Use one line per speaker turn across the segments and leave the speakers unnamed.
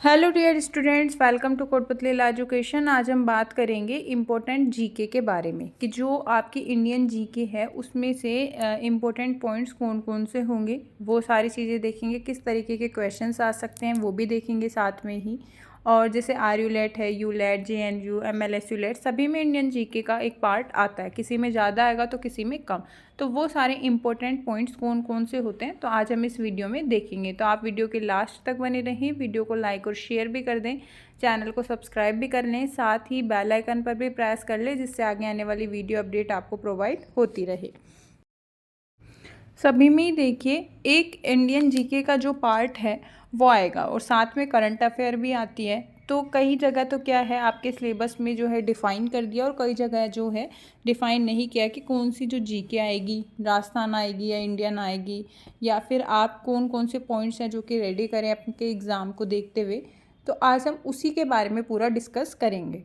Hello dear students, welcome to Kotputli education. आज हम बात करेंगे इम्पोर्टेंट जीके के बारे में कि जो आपकी इंडियन जीके है उसमें से इम्पोर्टेंट पॉइंट्स कौन कौन से होंगे, वो सारी चीज़ें देखेंगे। किस तरीके के क्वेश्चंस आ सकते हैं वो भी देखेंगे साथ में ही। और जैसे आर यू लेट है, you let, JNU, MLS you let, सभी में इंडियन जीके का एक पार्ट आता है। किसी में ज़्यादा आएगा तो किसी में कम। तो वो सारे इंपॉर्टेंट पॉइंट्स कौन कौन से होते हैं तो आज हम इस वीडियो में देखेंगे। तो आप वीडियो के लास्ट तक बने रहें, वीडियो को लाइक और शेयर भी कर दें, चैनल को सब्सक्राइब भी कर लें, साथ ही बेल आइकन पर भी प्रेस कर लें जिससे आगे आने वाली वीडियो अपडेट आपको प्रोवाइड होती रहे। सभी में ही देखिए एक इंडियन जीके का जो पार्ट है वो आएगा और साथ में करंट अफेयर भी आती है। तो कई जगह तो क्या है आपके सिलेबस में जो है डिफ़ाइन कर दिया और कई जगह जो है डिफ़ाइन नहीं किया कि कौन सी जो जीके आएगी, राजस्थान आएगी या इंडियन आएगी, या फिर आप कौन कौन से पॉइंट्स हैं जो कि रेडी करें अपने एग्ज़ाम को देखते हुए। तो आज हम उसी के बारे में पूरा डिस्कस करेंगे।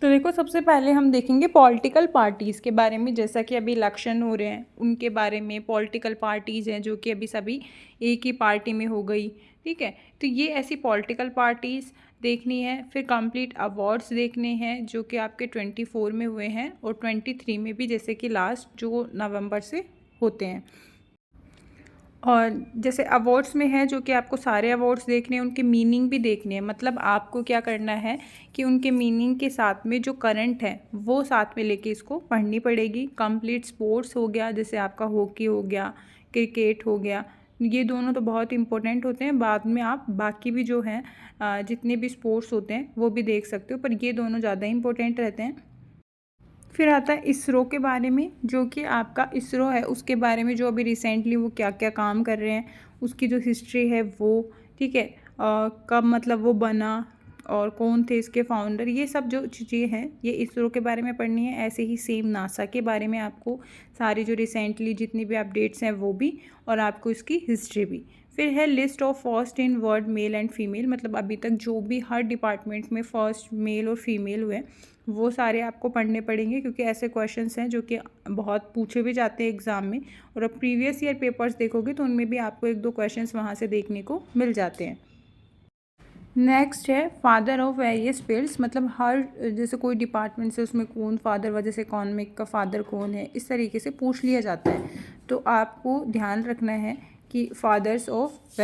तो देखो, सबसे पहले हम देखेंगे पॉलिटिकल पार्टीज़ के बारे में। जैसा कि अभी इलेक्शन हो रहे हैं उनके बारे में, पॉलिटिकल पार्टीज़ हैं जो कि अभी सभी एक ही पार्टी में हो गई, ठीक है। तो ये ऐसी पॉलिटिकल पार्टीज़ देखनी है। फिर कंप्लीट अवार्ड्स देखने हैं जो कि आपके 24 में हुए हैं और 23 में भी, जैसे कि लास्ट जो नवंबर से होते हैं। और जैसे अवार्ड्स में है जो कि आपको सारे अवार्ड्स देखने हैं, उनके मीनिंग भी देखने हैं। मतलब आपको क्या करना है कि उनके मीनिंग के साथ में जो करंट है वो साथ में लेके इसको पढ़नी पड़ेगी। कंप्लीट स्पोर्ट्स हो गया, जैसे आपका हॉकी हो गया, क्रिकेट हो गया, ये दोनों तो बहुत इंपॉर्टेंट होते हैं। बाद में आप बाकी भी जो हैं जितने भी स्पोर्ट्स होते हैं वो भी देख सकते हो, पर ये दोनों ज़्यादा इंपॉर्टेंट रहते हैं। फिर आता है इसरो के बारे में, जो कि आपका इसरो है उसके बारे में, जो अभी रिसेंटली वो क्या क्या काम कर रहे हैं, उसकी जो हिस्ट्री है वो, ठीक है। कब मतलब वो बना और कौन थे इसके फाउंडर, ये सब जो चीज़ें हैं ये इसरो के बारे में पढ़नी है। ऐसे ही सेम नासा के बारे में आपको सारी जो रिसेंटली जितनी भी अपडेट्स हैं वो भी, और आपको इसकी हिस्ट्री भी। फिर है list of first in word male and female, मतलब अभी तक जो भी हर डिपार्टमेंट में फर्स्ट मेल और फीमेल हुए वो सारे आपको पढ़ने पड़ेंगे, क्योंकि ऐसे क्वेश्चंस हैं जो कि बहुत पूछे भी जाते हैं एग्ज़ाम में। और अब प्रीवियस ईयर पेपर्स देखोगे तो उनमें भी आपको एक दो क्वेश्चंस वहाँ से देखने को मिल जाते हैं। नेक्स्ट है फादर ऑफ वेरियस फील्ड्स, मतलब हर जैसे कोई डिपार्टमेंट से उसमें कौन फादर हुआ, जैसे इकोनॉमिक का फादर कौन है, इस तरीके से पूछ लिया जाता है। तो आपको ध्यान रखना है कि फादर्स ऑफ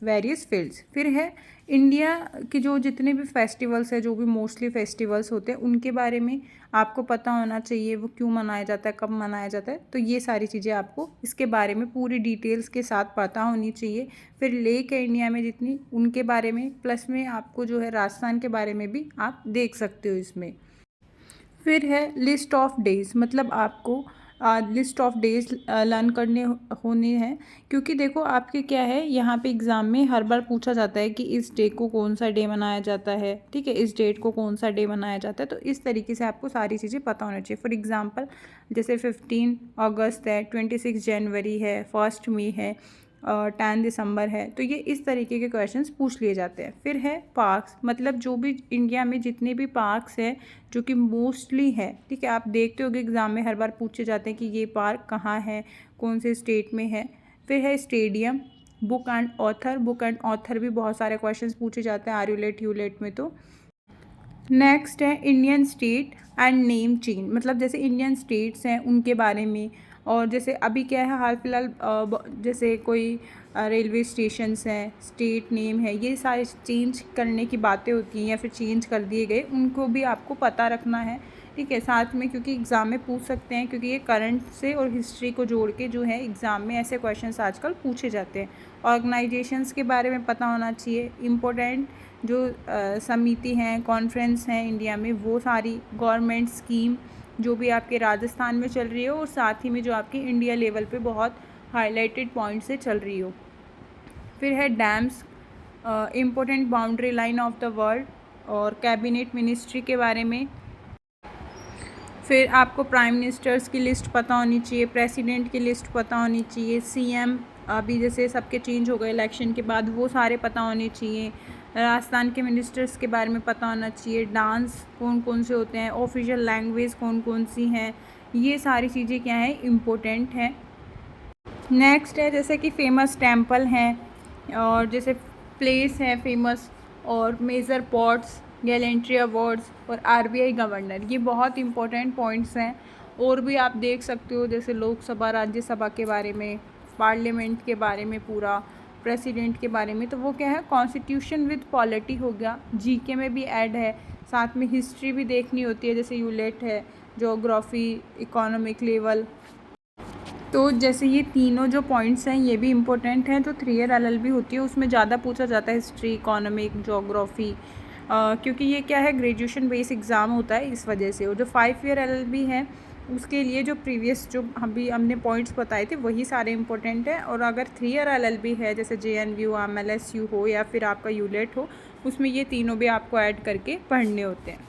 वेरियस फील्ड्स। फिर है इंडिया के जो जितने भी फेस्टिवल्स हैं, जो भी मोस्टली फेस्टिवल्स होते हैं उनके बारे में आपको पता होना चाहिए, वो क्यों मनाया जाता है, कब मनाया जाता है। तो ये सारी चीज़ें आपको इसके बारे में पूरी डिटेल्स के साथ पता होनी चाहिए। फिर लेक है इंडिया में जितनी, उनके बारे में, प्लस में आपको जो है राजस्थान के बारे में भी आप देख सकते हो इसमें। फिर है लिस्ट ऑफ डेज, मतलब आपको लिस्ट ऑफ डेज लर्न करने होने हैं, क्योंकि देखो आपके क्या है यहाँ पे एग्ज़ाम में हर बार पूछा जाता है कि इस डे को कौन सा डे मनाया जाता है, ठीक है, इस डेट को कौन सा डे मनाया जाता है। तो इस तरीके से आपको सारी चीज़ें पता होना चाहिए। फॉर एग्ज़ाम्पल जैसे 15 अगस्त है, 26 जनवरी है, 1 मई है, 10 दिसंबर है। तो ये इस तरीके के क्वेश्चंस पूछ लिए जाते हैं। फिर है पार्क्स, मतलब जो भी इंडिया में जितने भी पार्क्स हैं जो कि मोस्टली है, ठीक है, आप देखते होगे एग्ज़ाम में हर बार पूछे जाते हैं कि ये पार्क कहाँ है, कौन से स्टेट में है। फिर है stadium, book and author, book and author भी बहुत सारे क्वेश्चंस पूछे जाते हैं are you late, you late में। तो नेक्स्ट है Indian state and name change, मतलब जैसे इंडियन स्टेट्स हैं उनके बारे में। और जैसे अभी क्या है हाल फिलहाल जैसे कोई रेलवे स्टेशंस हैं, स्टेट नेम है, ये सारे चेंज करने की बातें होती हैं या फिर चेंज कर दिए गए, उनको भी आपको पता रखना है, ठीक है, साथ में, क्योंकि एग्ज़ाम में पूछ सकते हैं, क्योंकि ये करंट से और हिस्ट्री को जोड़ के जो है एग्ज़ाम में ऐसे क्वेश्चंस आजकल पूछे जाते हैं। ऑर्गेनाइजेशंस के बारे में पता होना चाहिए। इम्पोर्टेंट जो समिति हैं, कॉन्फ्रेंस हैं इंडिया में, वो सारी गवर्नमेंट स्कीम जो भी आपके राजस्थान में चल रही हो और साथ ही में जो आपकी इंडिया लेवल पे बहुत हाईलाइटेड पॉइंट से चल रही हो। फिर है dams, important boundary line of the world, और कैबिनेट मिनिस्ट्री के बारे में। फिर आपको प्राइम मिनिस्टर्स की लिस्ट पता होनी चाहिए, प्रेसिडेंट की लिस्ट पता होनी चाहिए, CM अभी जैसे सबके चेंज हो गए इलेक्शन के बाद, वो सारे पता होने चाहिए। राजस्थान के मिनिस्टर्स के बारे में पता होना चाहिए। डांस कौन कौन से होते हैं, ऑफिशियल लैंग्वेज कौन कौन सी हैं, ये सारी चीज़ें क्या हैं, इम्पोर्टेंट हैं। नेक्स्ट है जैसे कि फेमस टेम्पल हैं, और जैसे प्लेस है फेमस, और मेजर पोर्ट्स, गैलेंट्री अवार्ड्स और आरबीआई गवर्नर, ये बहुत इंपॉर्टेंट पॉइंट्स हैं। और भी आप देख सकते हो जैसे लोकसभा, राज्यसभा के बारे में, पार्लियामेंट के बारे में, पूरा प्रेसिडेंट के बारे में। तो वो क्या है, कॉन्स्टिट्यूशन विद पॉलिटी हो गया, जीके में भी ऐड है। साथ में हिस्ट्री भी देखनी होती है, जैसे यूलेट है, ज्योग्राफी, इकोनॉमिक लेवल। तो जैसे ये तीनों जो पॉइंट्स हैं ये भी इम्पोर्टेंट हैं। जो 3 ईयर एलएलबी होती है उसमें ज़्यादा पूछा जाता है हिस्ट्री, इकोनॉमिक, ज्योग्राफी, क्योंकि ये क्या है, ग्रेजुएशन बेस एग्ज़ाम होता है इस वजह से। और जो 5 ईयर एलएलबी है उसके लिए जो प्रीवियस जो हमने पॉइंट्स बताए थे वही सारे इंपॉर्टेंट हैं। और अगर 3 ईयर एलएलबी है जैसे जेएनयू, एमएलएसयू हो या फिर आपका यूलेट हो, उसमें ये तीनों भी आपको ऐड करके पढ़ने होते हैं।